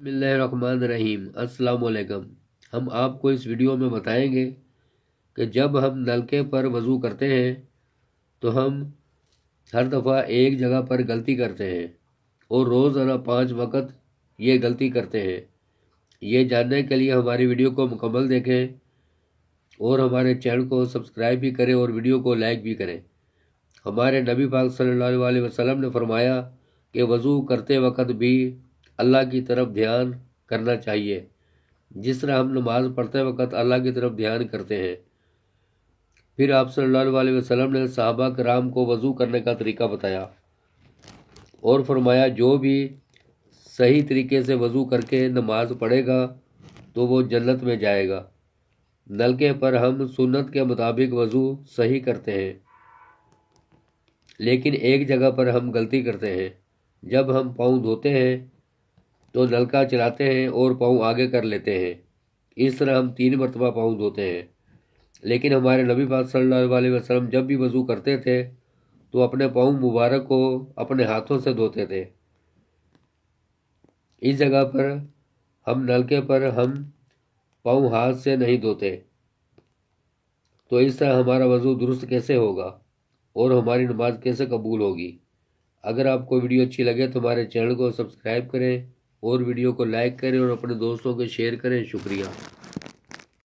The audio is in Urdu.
بسم اللہ الرحمن الرحیم۔ السلام علیکم۔ ہم آپ کو اس ویڈیو میں بتائیں گے کہ جب ہم نلکے پر وضو کرتے ہیں تو ہم ہر دفعہ ایک جگہ پر غلطی کرتے ہیں اور روزانہ 5 وقت یہ غلطی کرتے ہیں۔ یہ جاننے کے لیے ہماری ویڈیو کو مکمل دیکھیں اور ہمارے چینل کو سبسکرائب بھی کریں اور ویڈیو کو لائک بھی کریں۔ ہمارے نبی پاک صلی اللہ علیہ وسلم نے فرمایا کہ وضو کرتے وقت بھی اللہ کی طرف دھیان کرنا چاہیے، جس طرح ہم نماز پڑھتے وقت اللہ کی طرف دھیان کرتے ہیں۔ پھر آپ صلی اللہ علیہ وسلم نے صحابہ کرام کو وضو کرنے کا طریقہ بتایا اور فرمایا جو بھی صحیح طریقے سے وضو کر کے نماز پڑھے گا تو وہ جنت میں جائے گا۔ نلکے پر ہم سنت کے مطابق وضو صحیح کرتے ہیں، لیکن ایک جگہ پر ہم غلطی کرتے ہیں۔ جب ہم پاؤں دھوتے ہیں تو نلکا چلاتے ہیں اور پاؤں آگے کر لیتے ہیں۔ اس طرح ہم 3 مرتبہ پاؤں دھوتے ہیں، لیکن ہمارے نبی پاک صلی اللہ علیہ وسلم جب بھی وضو کرتے تھے تو اپنے پاؤں مبارک کو اپنے ہاتھوں سے دھوتے تھے۔ اس جگہ پر ہم نلکے پر ہم پاؤں ہاتھ سے نہیں دھوتے، تو اس طرح ہمارا وضو درست کیسے ہوگا اور ہماری نماز کیسے قبول ہوگی؟ اگر آپ کو ویڈیو اچھی لگے تو ہمارے چینل کو سبسکرائب کریں اور ویڈیو کو لائک کریں اور اپنے دوستوں کو شیئر کریں۔ شکریہ۔